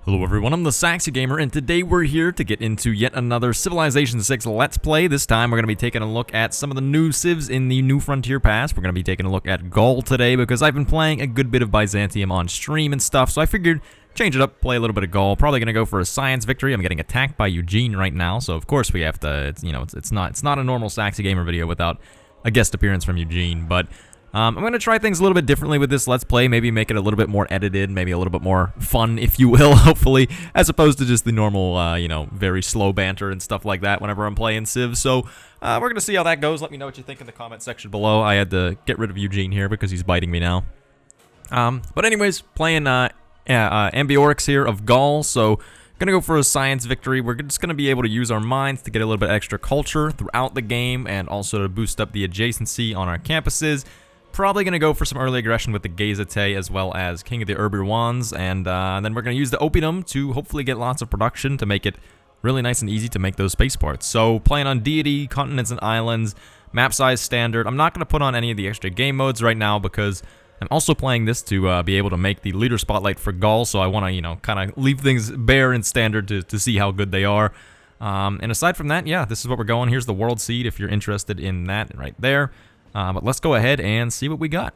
Hello everyone, I'm the Saxy Gamer, and today we're here to get into yet another Civilization 6 Let's Play. This time we're going to be taking a look at some of the new civs in the New Frontier Pass. We're going to be taking a look at Gaul today because I've been playing a good bit of Byzantium on stream and stuff, so I figured change it up, play a little bit of Gaul. Probably going to go for a science victory. I'm getting attacked by Eugene right now, so of course we have to, it's not a normal Saxy Gamer video without a guest appearance from Eugene, but I'm going to try things a little bit differently with this Let's Play, maybe make it a little bit more edited, maybe a little bit more fun, if you will, hopefully, as opposed to just the normal, very slow banter and stuff like that whenever I'm playing Civ. So, we're going to see how that goes. Let me know what you think in the comment section below. I had to get rid of Eugene here because he's biting me now. But anyways, playing Ambiorix here of Gaul, so gonna go for a science victory. We're just gonna be able to use our minds to get a little bit extra culture throughout the game and also to boost up the adjacency on our campuses. Probably going to go for some early aggression with the Gazete as well as King of the Barbaroux, and then we're going to use the Opium to hopefully get lots of production to make it really nice and easy to make those spaceports. So playing on deity, continents and islands, map size standard. I'm not going to put on any of the extra game modes right now because I'm also playing this to be able to make the leader spotlight for Gaul, so I want to, kind of leave things bare and standard to see how good they are. And aside from that, yeah, this is what we're going. Here's the world seed if you're interested in that right there. But let's go ahead and see what we got.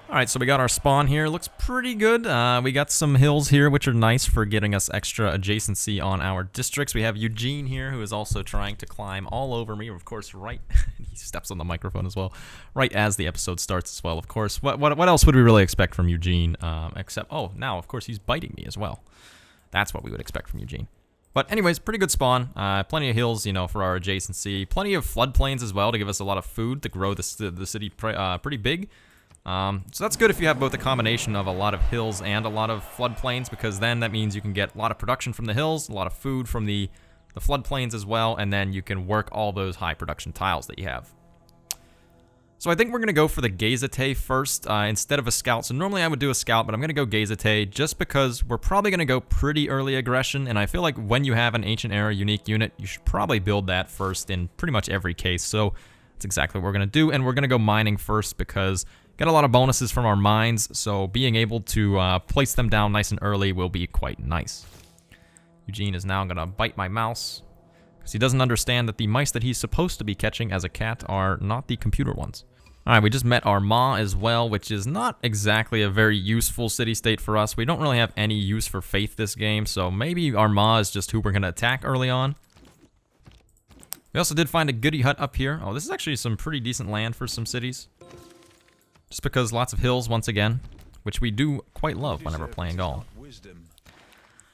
Alright, so we got our spawn here. Looks pretty good. We got some hills here, which are nice for getting us extra adjacency on our districts. We have Eugene here, who is also trying to climb all over me. Of course, right... he steps on the microphone as well. Right as the episode starts as well, of course. What else would we really expect from Eugene? Except... oh, now, of course, he's biting me as well. That's what we would expect from Eugene. But anyways, pretty good spawn. Plenty of hills, for our adjacency. Plenty of floodplains as well to give us a lot of food to grow the city pretty big. So that's good if you have both a combination of a lot of hills and a lot of floodplains, because then that means you can get a lot of production from the hills, a lot of food from the floodplains as well, and then you can work all those high production tiles that you have. So I think we're going to go for the Gazete first instead of a scout. So normally I would do a scout, but I'm going to go Gazete just because we're probably going to go pretty early aggression. And I feel like when you have an Ancient Era unique unit, you should probably build that first in pretty much every case. So that's exactly what we're going to do. And we're going to go mining first because get a lot of bonuses from our mines. So being able to place them down nice and early will be quite nice. Eugene is now going to bite my mouse, because he doesn't understand that the mice that he's supposed to be catching as a cat are not the computer ones. Alright, we just met Armagh as well, which is not exactly a very useful city-state for us. We don't really have any use for faith this game, so maybe Armagh is just who we're going to attack early on. We also did find a goody hut up here. Oh, this is actually some pretty decent land for some cities. Just because lots of hills, once again, which we do quite love whenever playing Gaul.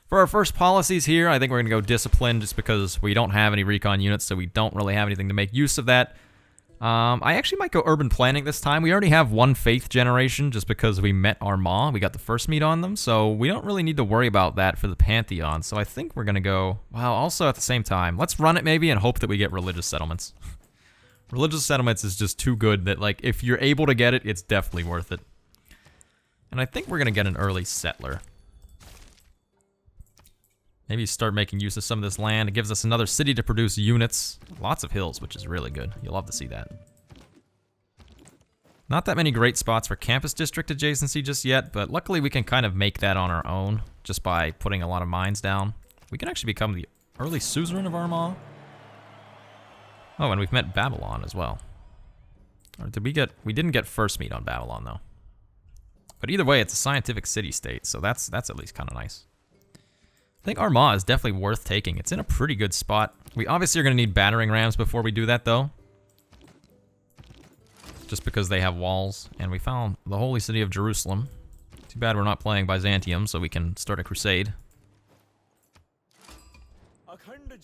For our first policies here, I think we're going to go discipline just because we don't have any recon units, so we don't really have anything to make use of that. I actually might go urban planning this time. We already have one faith generation just because we met Armagh. We got the first meet on them, so we don't really need to worry about that for the Pantheon. So I think we're going to go... well, also at the same time, let's run it maybe and hope that we get religious settlements. Religious settlements is just too good that, like, if you're able to get it, it's definitely worth it. And I think we're going to get an early settler. Maybe start making use of some of this land. It gives us another city to produce units. Lots of hills, which is really good. You'll love to see that. Not that many great spots for campus district adjacency just yet, but luckily we can kind of make that on our own just by putting a lot of mines down. We can actually become the early suzerain of Armagh. Oh, and we've met Babylon as well. Or did we get... we didn't get first meet on Babylon, though. But either way, it's a scientific city-state, so that's at least kind of nice. I think Armagh is definitely worth taking. It's in a pretty good spot. We obviously are going to need battering rams before we do that, though. Just because they have walls. And we found the holy city of Jerusalem. Too bad we're not playing Byzantium, so we can start a crusade.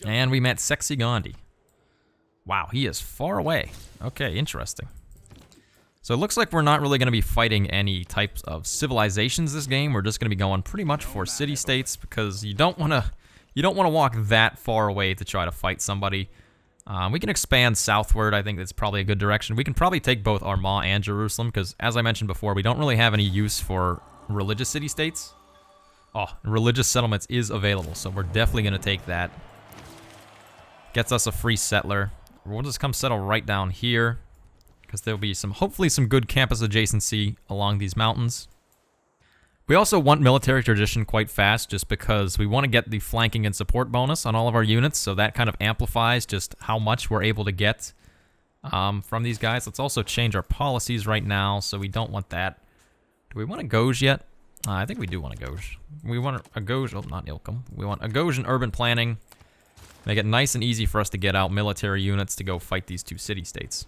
And we met Sexy Gandhi. Wow, he is far away. Okay, interesting. So it looks like we're not really going to be fighting any types of civilizations this game. We're just going to be going pretty much for city-states because you don't want to walk that far away to try to fight somebody. We can expand southward. I think that's probably a good direction. We can probably take both Armagh and Jerusalem because, as I mentioned before, we don't really have any use for religious city-states. Oh, religious settlements is available, so we're definitely going to take that. Gets us a free settler. We'll just come settle right down here, because there'll be hopefully some good campus adjacency along these mountains. We also want military tradition quite fast just because we want to get the flanking and support bonus on all of our units, so that kind of amplifies just how much we're able to get from these guys. Let's also change our policies right now, so we don't want that. Do we want a Gauge yet? I think we do want a Gauge. We want a Gauge, oh, not Ilkum. We want a Gauge in urban planning. Make it nice and easy for us to get out military units to go fight these two city-states.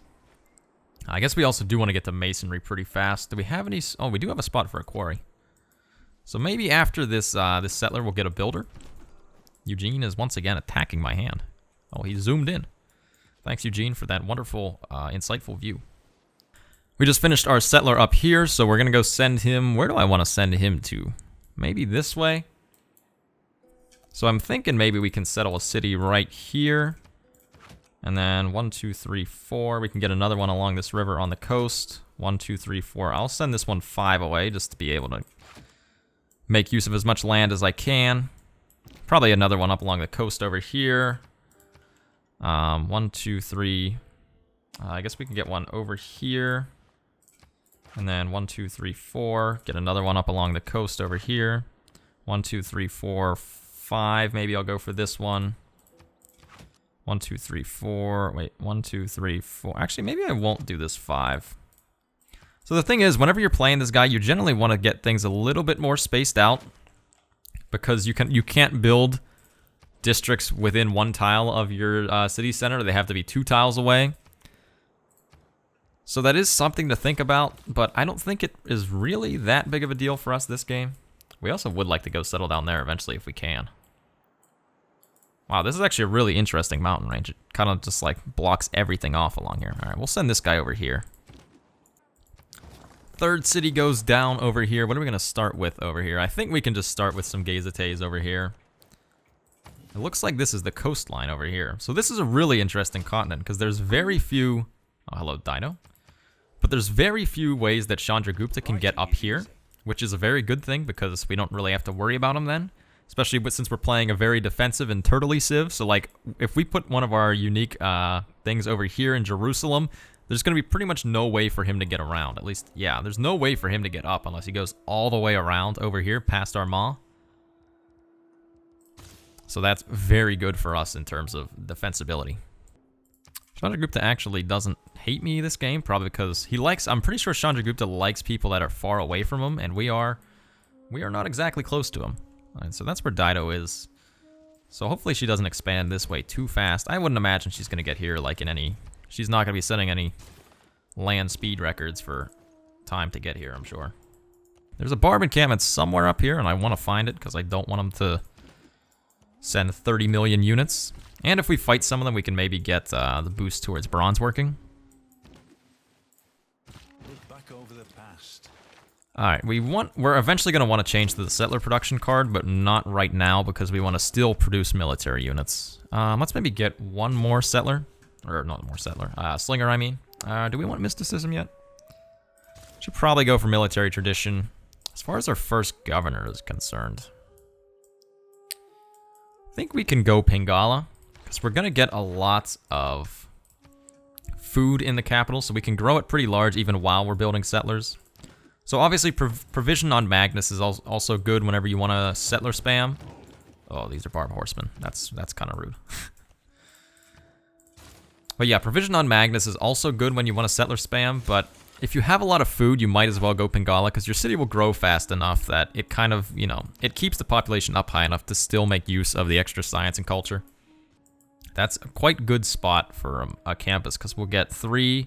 I guess we also do want to get to masonry pretty fast. Do we have any? Oh, we do have a spot for a quarry. So maybe after this this settler, we'll get a builder. Eugene is once again attacking my hand. Oh, he zoomed in. Thanks, Eugene, for that wonderful, insightful view. We just finished our settler up here, so we're going to go send him... Where do I want to send him to? Maybe this way? So I'm thinking maybe we can settle a city right here. And then 1, 2, 3, 4. We can get another one along this river on the coast. 1, 2, 3, 4. I'll send this one 5 away just to be able to make use of as much land as I can. Probably another one up along the coast over here. 1, 2, 3. I guess we can get one over here. And then 1, 2, 3, 4. Get another one up along the coast over here. 1, 2, 3, 4, 5. Maybe I'll go for this one. 1, 2, 3, 4. Wait, 1, 2, 3, 4. Actually, maybe I won't do this 5. So the thing is, whenever you're playing this guy, you generally want to get things a little bit more spaced out, because you can't build districts within one tile of your city center. They have to be 2 tiles away. So that is something to think about, but I don't think it is really that big of a deal for us this game. We also would like to go settle down there eventually if we can. Wow, this is actually a really interesting mountain range. It kind of just like blocks everything off along here. All right, we'll send this guy over here. Third city goes down over here. What are we going to start with over here? I think we can just start with some gazetes over here. It looks like this is the coastline over here. So this is a really interesting continent because there's very few... Oh, hello, Dino. But there's very few ways that Chandragupta can get up here, which is a very good thing because we don't really have to worry about him then. Especially since we're playing a very defensive and turtley civ. So like, if we put one of our unique things over here in Jerusalem, there's going to be pretty much no way for him to get around. At least, yeah, there's no way for him to get up unless he goes all the way around over here past Armagh. So that's very good for us in terms of defensibility. Chandragupta actually doesn't hate me this game, probably because he likes... I'm pretty sure Chandragupta likes people that are far away from him, and we are not exactly close to him. Alright, so that's where Dido is. So hopefully she doesn't expand this way too fast. I wouldn't imagine she's going to get here like in any... She's not going to be setting any land speed records for time to get here, I'm sure. There's a barb encampment somewhere up here, and I want to find it because I don't want them to send 30 million units. And if we fight some of them, we can maybe get the boost towards bronze working. Look back over the past. Alright, we're eventually going to want to change to the settler production card, but not right now because we want to still produce military units. Let's maybe get one more settler. Or not more settler. Slinger, I mean. Do we want mysticism yet? Should probably go for military tradition. As far as our first governor is concerned, I think we can go Pingala. Because we're going to get a lot of food in the capital, so we can grow it pretty large even while we're building settlers. So obviously provision on Magnus is also good whenever you want to settler spam. Oh, these are barb horsemen. That's kind of rude. But yeah, provision on Magnus is also good when you want to settler spam, but if you have a lot of food, you might as well go Pingala, because your city will grow fast enough that it kind of, you know, it keeps the population up high enough to still make use of the extra science and culture. That's a quite good spot for a campus, because we'll get 3,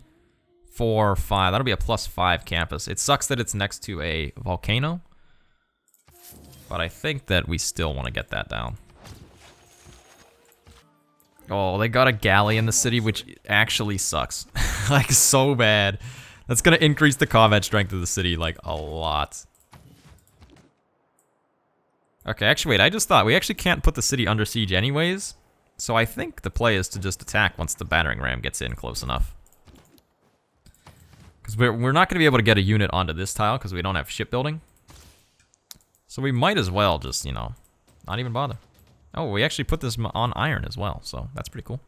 4, 5. That'll be a +5 campus. It sucks that it's next to a volcano, but I think that we still want to get that down. Oh, they got a galley in the city, which actually sucks. Like, so bad. That's going to increase the combat strength of the city, like, a lot. Okay, actually, wait, I just thought we actually can't put the city under siege anyways. So I think the play is to just attack once the battering ram gets in close enough. Because we're not going to be able to get a unit onto this tile because we don't have shipbuilding. So we might as well just, you know, not even bother. Oh, we actually put this on iron as well, so that's pretty cool.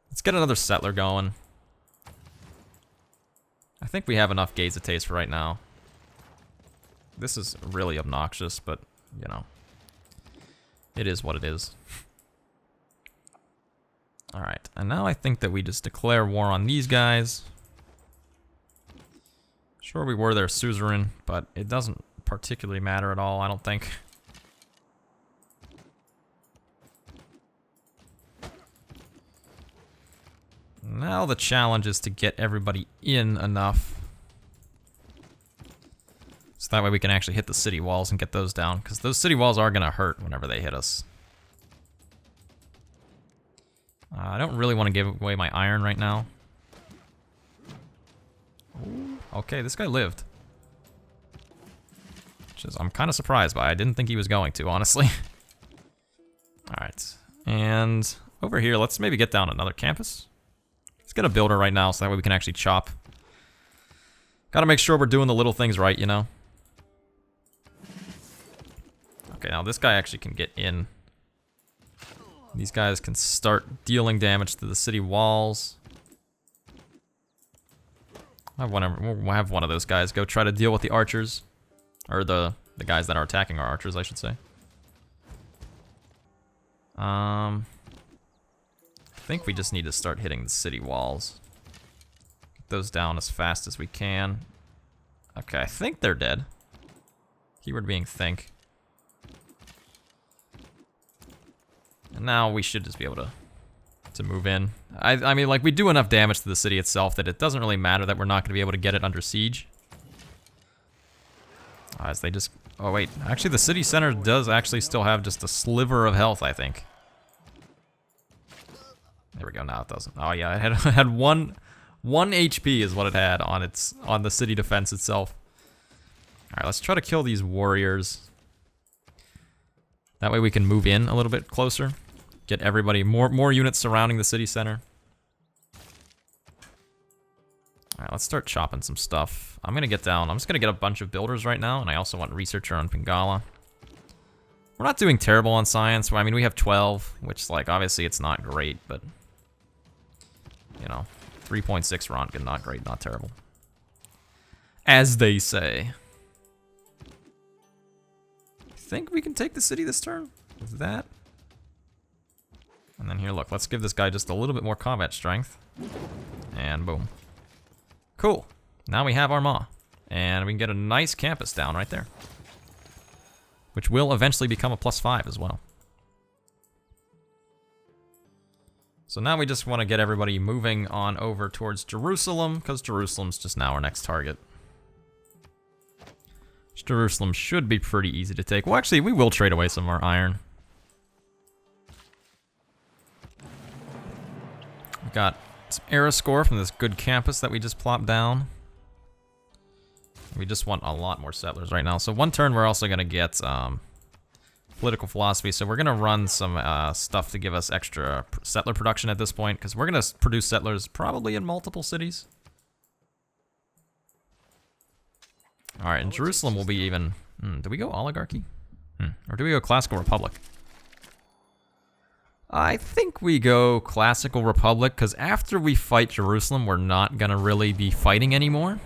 Let's get another settler going. I think we have enough gazetes for right now. This is really obnoxious, but, you know, it is what it is. Alright, and now I think that we just declare war on these guys. Sure, we were their suzerain, but it doesn't particularly matter at all, I don't think. Now the challenge is to get everybody in enough. So that way we can actually hit the city walls and get those down, because those city walls are going to hurt whenever they hit us. I don't really want to give away my iron right now. Ooh, okay, this guy lived. Which is, I'm kind of surprised by. I didn't think he was going to, honestly. Alright, and over here, let's maybe get down another campus. Let's get a builder right now so that way we can actually chop. Gotta make sure we're doing the little things right, you know? Okay, now this guy actually can get in. These guys can start dealing damage to the city walls. We'll have one of those guys go try to deal with the archers. Or the guys that are attacking our archers, I should say. I think we just need to start hitting the city walls. Get those down as fast as we can. Okay, I think they're dead. Keyword being think. And now we should just be able to move in. I mean, like, we do enough damage to the city itself that it doesn't really matter that we're not going to be able to get it under siege. As they just... Oh, wait. Actually, the city center does actually still have just a sliver of health, I think. There we go. Now it doesn't. Oh, yeah. It had one HP is what it had on the city defense itself. All right, let's try to kill these warriors. That way we can move in a little bit closer. Get everybody, more units surrounding the city center. Alright, let's start chopping some stuff. I'm gonna get down, I'm just gonna get a bunch of builders right now, and I also want researcher on Pingala. We're not doing terrible on science. I mean, we have 12, which, like, obviously it's not great, but, you know, 3.6 Röntgen, not great, not terrible. As they say. Think we can take the city this turn with that. And then here, look, let's give this guy just a little bit more combat strength. And boom. Cool. Now we have our Maw. And we can get a nice campus down right there. Which will eventually become a +5 as well. So now we just want to get everybody moving on over towards Jerusalem, because Jerusalem's just now our next target. Jerusalem should be pretty easy to take. Well, actually, we will trade away some of our iron. We got some era score from this good campus that we just plopped down. We just want a lot more settlers right now. So one turn, we're also going to get political philosophy. So we're going to run some stuff to give us extra settler production at this point, because we're going to produce settlers probably in multiple cities. Alright, and Jerusalem will be even... do we go oligarchy? Or do we go classical republic? I think we go classical republic, because after we fight Jerusalem, we're not going to really be fighting anymore.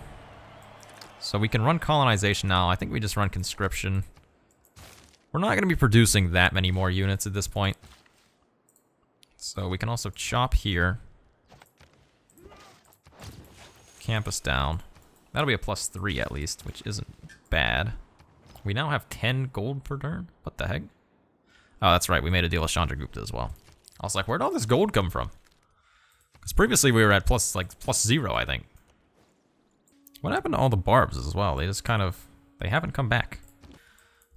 So we can run colonization now. I think we just run conscription. We're not going to be producing that many more units at this point. So we can also chop here. Campus down. That'll be a +3 at least, which isn't bad. We now have 10 gold per turn? What the heck? Oh, that's right. We made a deal with Chandragupta as well. I was like, where'd all this gold come from? Because previously we were at +0, I think. What happened to all the barbs as well? They just kind of... They haven't come back.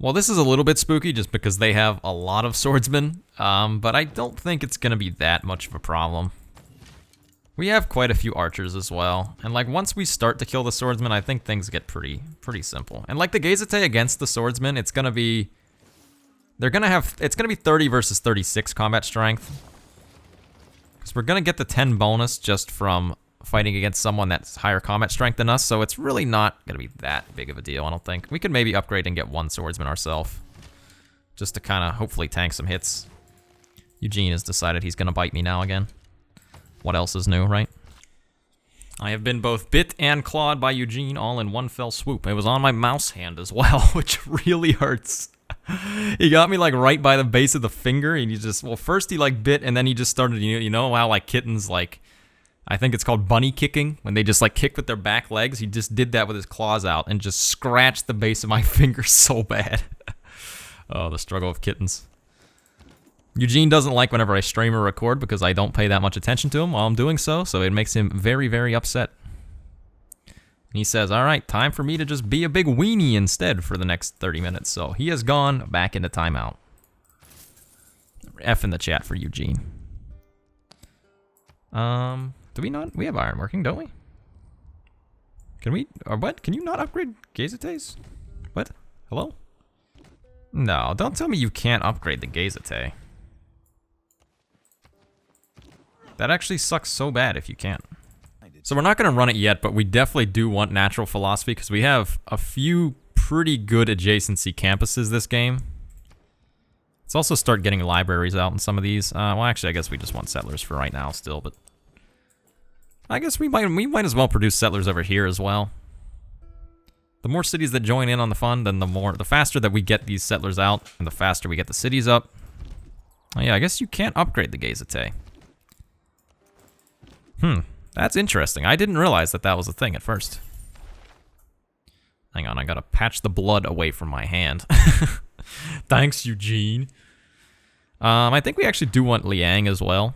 Well, this is a little bit spooky just because they have a lot of swordsmen. But I don't think it's going to be that much of a problem. We have quite a few archers as well, and like once we start to kill the swordsmen, I think things get pretty simple. And like the Gezete against the swordsmen, it's gonna be, it's gonna be 30 versus 36 combat strength, because we're gonna get the 10 bonus just from fighting against someone that's higher combat strength than us. So it's really not gonna be that big of a deal, I don't think. We could maybe upgrade and get one swordsman ourselves, just to kind of hopefully tank some hits. Eugene has decided he's gonna bite me now again. What else is new, right? I have been both bit and clawed by Eugene all in one fell swoop. It was on my mouse hand as well, which really hurts. He got me like right by the base of the finger, and he just, well, first he like bit, and then he just started, you know how like kittens like, I think it's called bunny kicking, when they just like kick with their back legs. He just did that with his claws out and just scratched the base of my finger so bad. Oh, the struggle of kittens. Eugene doesn't like whenever I stream or record because I don't pay that much attention to him while I'm doing so it makes him very, very upset. He says, all right, time for me to just be a big weenie instead for the next 30 minutes. So he has gone back into timeout. F in the chat for Eugene. Do we not? We have iron working, don't we? Can we? Or what? Can you not upgrade Gazetes? What? Hello? No, don't tell me you can't upgrade the Gazete. That actually sucks so bad if you can't. So we're not going to run it yet, but we definitely do want natural philosophy because we have a few pretty good adjacency campuses this game. Let's also start getting libraries out in some of these. Well, actually, I guess we just want settlers for right now still, but I guess we might as well produce settlers over here as well. The more cities that join in on the fun, then the faster that we get these settlers out, and the faster we get the cities up. Oh yeah, I guess you can't upgrade the Gazete. That's interesting. I didn't realize that was a thing at first. Hang on, I gotta patch the blood away from my hand. Thanks, Eugene. I think we actually do want Liang as well.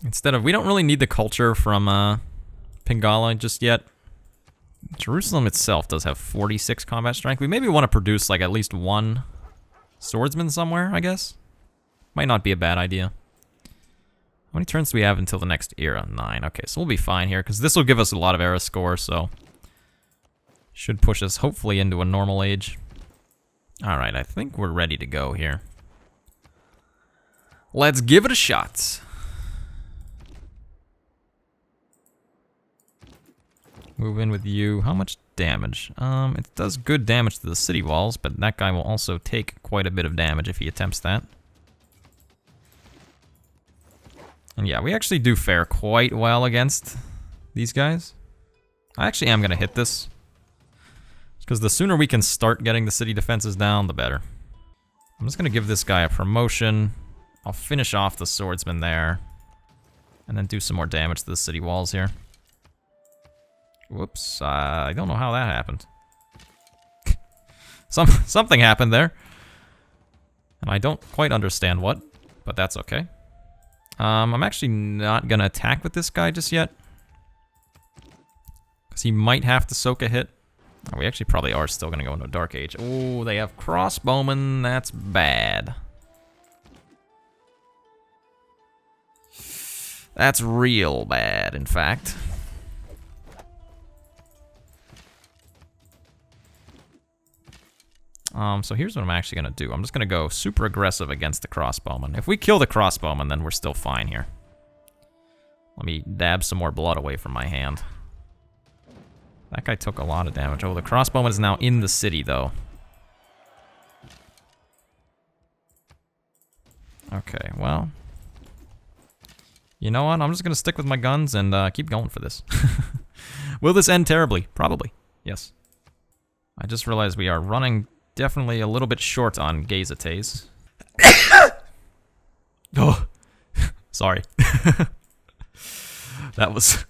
Instead of, we don't really need the culture from Pingala just yet. Jerusalem itself does have 46 combat strength. We maybe want to produce like at least one swordsman somewhere, I guess. Might not be a bad idea. How many turns do we have until the next era? 9. Okay, so we'll be fine here, because this will give us a lot of era score, so should push us hopefully into a normal age. Alright, I think we're ready to go here. Let's give it a shot. Move in with you. How much damage? It does good damage to the city walls, but that guy will also take quite a bit of damage if he attempts that. And yeah, we actually do fare quite well against these guys. I actually am going to hit this. Because the sooner we can start getting the city defenses down, the better. I'm just going to give this guy a promotion. I'll finish off the swordsman there. And then do some more damage to the city walls here. Whoops, I don't know how that happened. Something happened there. And I don't quite understand what, but that's okay. I'm actually not gonna attack with this guy just yet. Because he might have to soak a hit. Oh, we actually probably are still gonna go into a Dark Age. Oh, they have crossbowmen, that's bad. That's real bad, in fact. So here's what I'm actually going to do. I'm just going to go super aggressive against the crossbowman. If we kill the crossbowman, then we're still fine here. Let me dab some more blood away from my hand. That guy took a lot of damage. Oh, the crossbowman is now in the city, though. Okay, well. You know what? I'm just going to stick with my guns and keep going for this. Will this end terribly? Probably. Yes. I just realized we are running definitely a little bit short on Gazetes. Oh, sorry. That was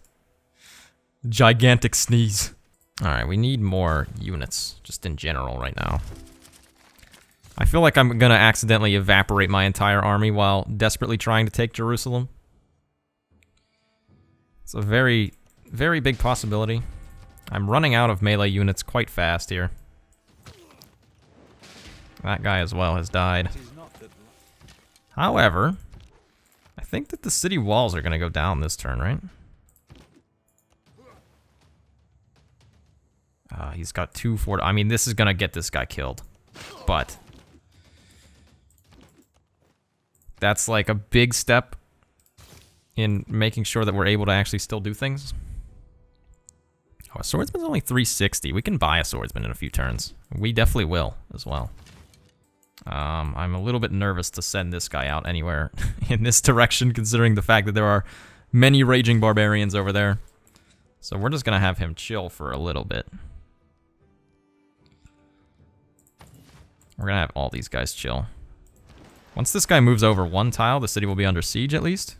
a gigantic sneeze. Alright, we need more units, just in general right now. I feel like I'm gonna accidentally evaporate my entire army while desperately trying to take Jerusalem. It's a very, very big possibility. I'm running out of melee units quite fast here. That guy as well has died. However, I think that the city walls are going to go down this turn, right? He's got 2 fort. I mean, this is going to get this guy killed. But that's like a big step in making sure that we're able to actually still do things. Oh, a swordsman's only 360. We can buy a swordsman in a few turns. We definitely will as well. I'm a little bit nervous to send this guy out anywhere in this direction, considering the fact that there are many raging barbarians over there. So we're just gonna have him chill for a little bit. We're gonna have all these guys chill. Once this guy moves over one tile, the city will be under siege at least.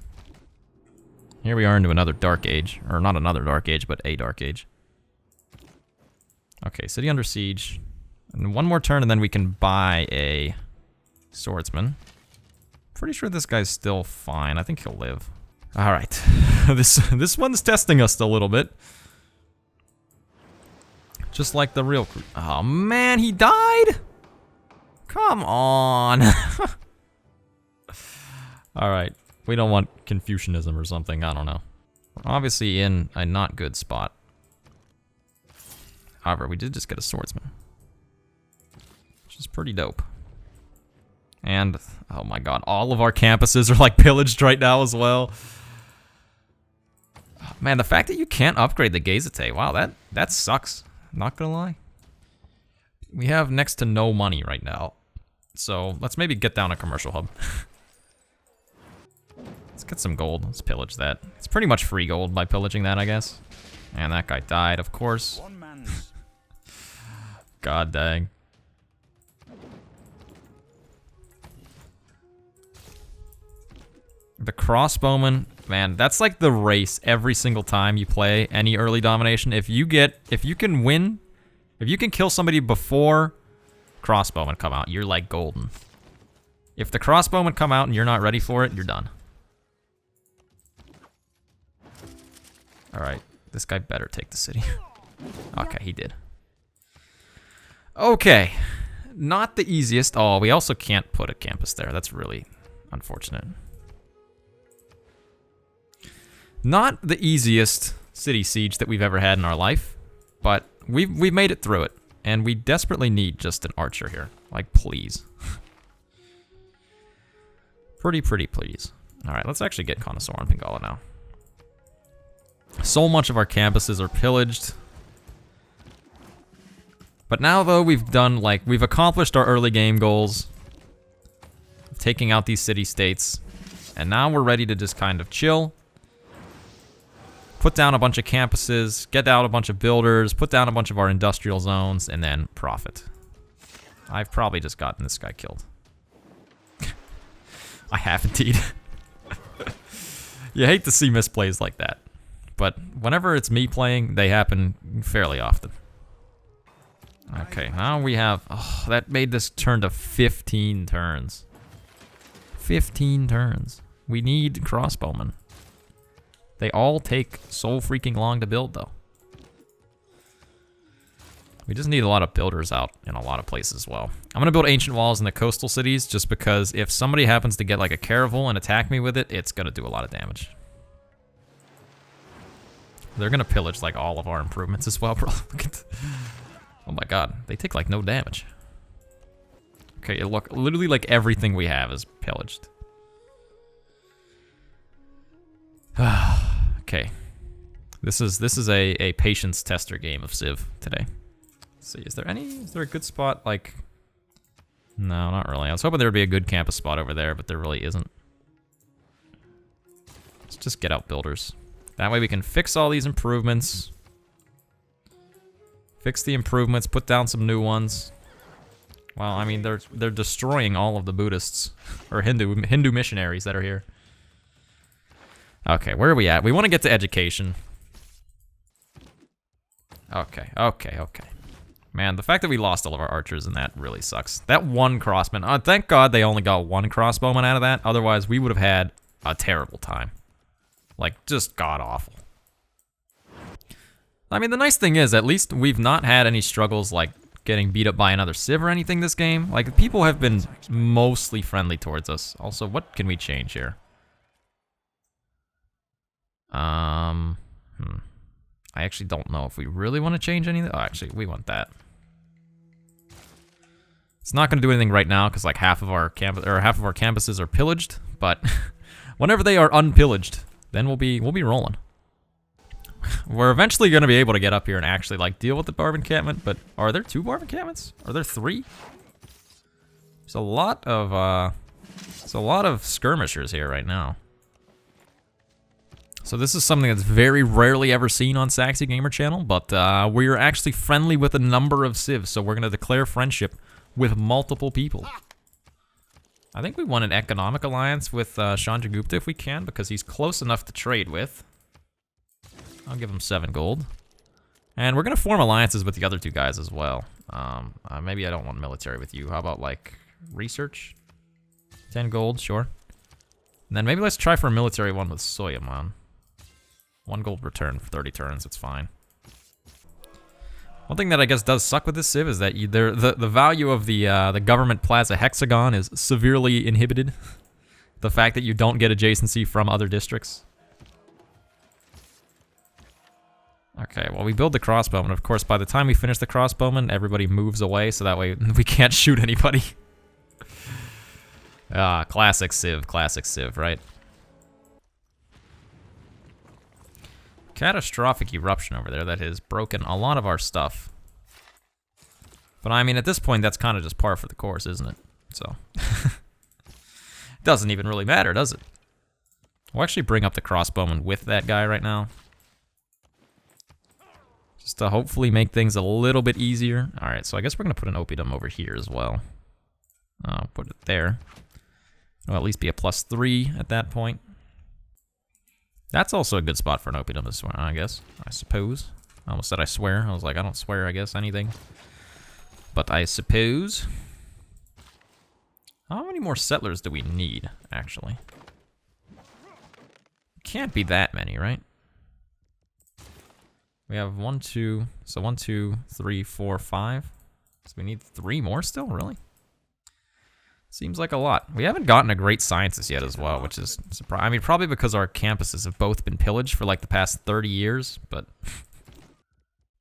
Here we are into another Dark Age. Or not another Dark Age, but a Dark Age. Okay, city under siege. And one more turn and then we can buy a swordsman. Pretty sure this guy's still fine. I think he'll live. Alright. This one's testing us a little bit. Just like the real... Oh man, he died? Come on. Alright. We don't want Confucianism or something. I don't know. We're obviously in a not good spot. However, we did just get a swordsman. Which is pretty dope. And, oh my god, all of our campuses are like pillaged right now as well. Man, the fact that you can't upgrade the Gazete, wow, that sucks. Not gonna lie. We have next to no money right now. So, let's maybe get down a commercial hub. Let's get some gold. Let's pillage that. It's pretty much free gold by pillaging that, I guess. And that guy died, of course. God dang. The crossbowman, man, that's like the race every single time you play any early domination. If you can win, if you can kill somebody before crossbowmen come out, you're like golden. If the crossbowmen come out and you're not ready for it, you're done. Alright, this guy better take the city. Okay, he did. Okay, not the easiest. Oh, we also can't put a campus there. That's really unfortunate. Not the easiest city siege that we've ever had in our life, but we've made it through it, and we desperately need just an archer here. Like, please. Pretty please. Alright, let's actually get Connoisseur on Pingala now. So much of our campuses are pillaged. But now, though, we've done, like, we've accomplished our early game goals. Taking out these city-states. And now we're ready to just kind of chill. Put down a bunch of campuses, get out a bunch of builders, put down a bunch of our industrial zones, and then profit. I've probably just gotten this guy killed. I have indeed. You hate to see misplays like that. But whenever it's me playing, they happen fairly often. Okay, now we have... Oh, that made this turn to 15 turns. 15 turns. We need crossbowmen. They all take so freaking long to build, though. We just need a lot of builders out in a lot of places as well. I'm going to build ancient walls in the coastal cities just because if somebody happens to get like a caravel and attack me with it, it's going to do a lot of damage. They're going to pillage like all of our improvements as well, bro. Look at oh my god, they take like no damage. Okay, look, literally like everything we have is pillaged. Okay. This is a patience tester game of Civ today. Let's see, is there a good spot like... No, not really. I was hoping there would be a good campus spot over there, but there really isn't. Let's just get out builders. That way we can fix all these improvements. Fix the improvements, put down some new ones. Well, I mean, they're destroying all of the Buddhists or Hindu missionaries that are here. Okay, where are we at? We want to get to education. Okay. Man, the fact that we lost all of our archers and that really sucks. That one crossman. Thank God they only got one crossbowman out of that. Otherwise, we would have had a terrible time. Like, just god-awful. I mean, the nice thing is, at least we've not had any struggles like getting beat up by another civ or anything this game. Like, people have been mostly friendly towards us. Also, what can we change here? I actually don't know if we really want to change anything. Oh, actually, we want that. It's not going to do anything right now because like half of our campuses are pillaged. But whenever they are unpillaged, then we'll be rolling. We're eventually going to be able to get up here and actually like deal with the barb encampment. But are there 2 barb encampments? Are there 3? There's a lot of skirmishers here right now. So this is something that's very rarely ever seen on Saxy Gamer Channel, but we're actually friendly with a number of civs, so we're going to declare friendship with multiple people. I think we want an economic alliance with Chandragupta if we can, because he's close enough to trade with. I'll give him 7 gold. And we're going to form alliances with the other 2 guys as well. Maybe I don't want military with you. How about, like, research? 10 gold, sure. And then maybe let's try for a military one with Soyaman. 1 gold return for 30 turns, it's fine. One thing that I guess does suck with this civ is that the value of the government plaza hexagon is severely inhibited. The fact that you don't get adjacency from other districts. Okay, well, we build the crossbowman. Of course, by the time we finish the crossbowman, everybody moves away, so that way we can't shoot anybody. Classic civ, right? Catastrophic eruption over there that has broken a lot of our stuff. But I mean, at this point, that's kind of just par for the course, isn't it? So, it doesn't even really matter, does it? We'll actually bring up the crossbowman with that guy right now. Just to hopefully make things a little bit easier. Alright, so I guess we're going to put an oppidum over here as well. I'll put it there. It'll at least be a +3 at that point. That's also a good spot for an oppidum, I guess. I suppose. I almost said I swear. I was like, I don't swear, I guess, anything. But I suppose. How many more settlers do we need, actually? Can't be that many, right? We have 1, 2, so 1, 2, 3, 4, 5. So we need 3 more still, really? Seems like a lot. We haven't gotten a great scientist yet as well, which is surprising. I mean, probably because our campuses have both been pillaged for like the past 30 years, but...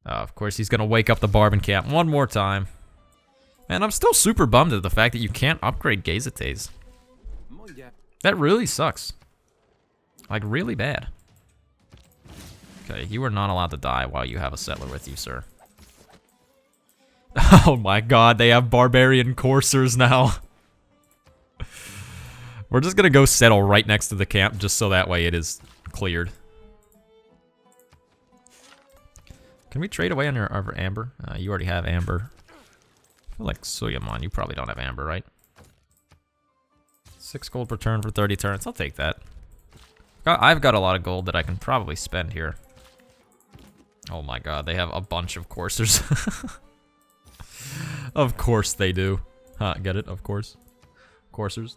of course, he's gonna wake up the Barbon camp one more time. Man, I'm still super bummed at the fact that you can't upgrade Gazetes. That really sucks. Like, really bad. Okay, you are not allowed to die while you have a settler with you, sir. Oh my god, they have barbarian coursers now. We're just gonna go settle right next to the camp, just so that way it is cleared. Can we trade away on your amber? You already have amber. I feel like Soyaman, you probably don't have amber, right? 6 gold per turn for 30 turns. I'll take that. I've got a lot of gold that I can probably spend here. Oh my god, they have a bunch of coursers. Of course they do. Huh, get it? Of course. Coursers.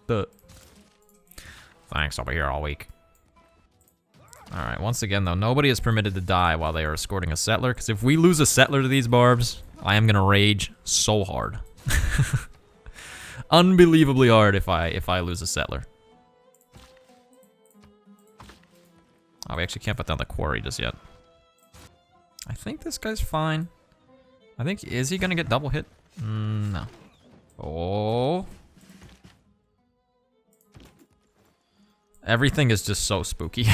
Thanks, I'll be here all week. Alright, once again though, nobody is permitted to die while they are escorting a settler, because if we lose a settler to these barbs, I am gonna rage so hard. Unbelievably hard if I lose a settler. Oh, we actually can't put down the quarry just yet. I think this guy's fine. I think, is he gonna get double hit? No. Oh. Everything is just so spooky.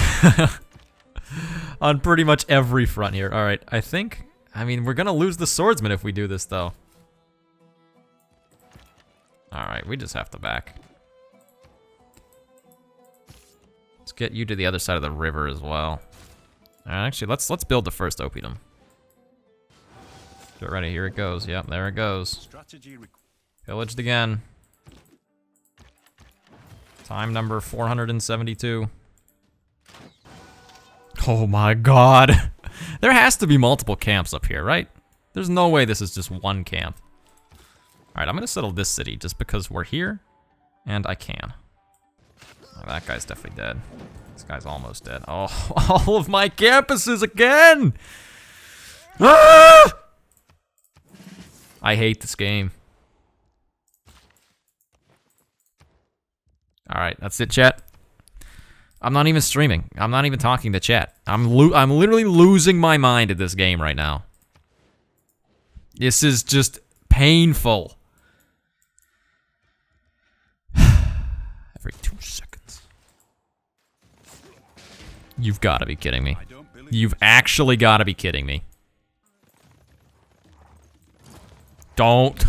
On pretty much every front here. Alright, I mean, we're gonna lose the swordsman if we do this, though. Alright, we just have to back. Let's get you to the other side of the river as well. Alright, actually, let's build the first oppidum. Get ready, here it goes. Yep, there it goes. Pillaged again. Time number 472. Oh my god. There has to be multiple camps up here, right? There's no way this is just one camp. Alright, I'm gonna settle this city just because we're here, and I can. Oh, that guy's definitely dead. This guy's almost dead. Oh, all of my campuses again! Ah! I hate this game. Alright, that's it, chat. I'm not even streaming. I'm not even talking to chat. I'm literally losing my mind at this game right now. This is just painful. Every 2 seconds. You've got to be kidding me. You've actually got to be kidding me. Don't.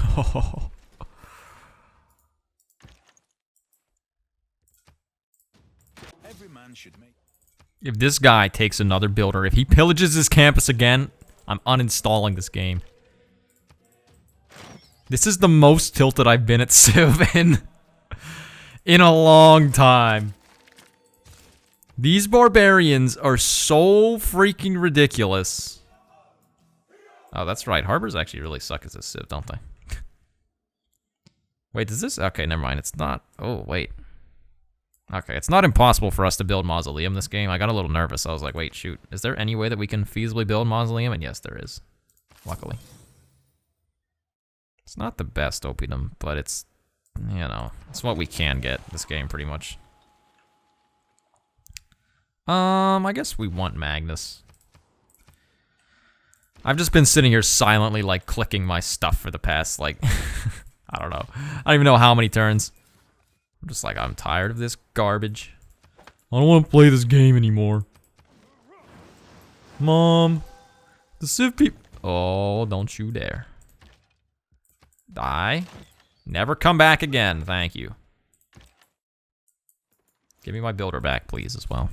Every man should make. If this guy takes another builder, if he pillages his campus again, I'm uninstalling this game. This is the most tilted I've been at Civ in a long time. These barbarians are so freaking ridiculous. Oh, that's right. Harbors actually really suck as a Civ, don't they? Wait, does this... Okay, never mind. It's not... Oh, wait. Okay, it's not impossible for us to build Mausoleum this game. I got a little nervous. I was like, wait, shoot. Is there any way that we can feasibly build Mausoleum? And yes, there is. Luckily. It's not the best opium, but it's... You know, it's what we can get this game, pretty much. I guess we want Magnus. I've just been sitting here silently, like, clicking my stuff for the past, like... I don't know. I don't even know how many turns. I'm just like, I'm tired of this garbage. I don't want to play this game anymore. Mom. The Civ people... Oh, don't you dare. Die. Never come back again. Thank you. Give me my builder back, please, as well.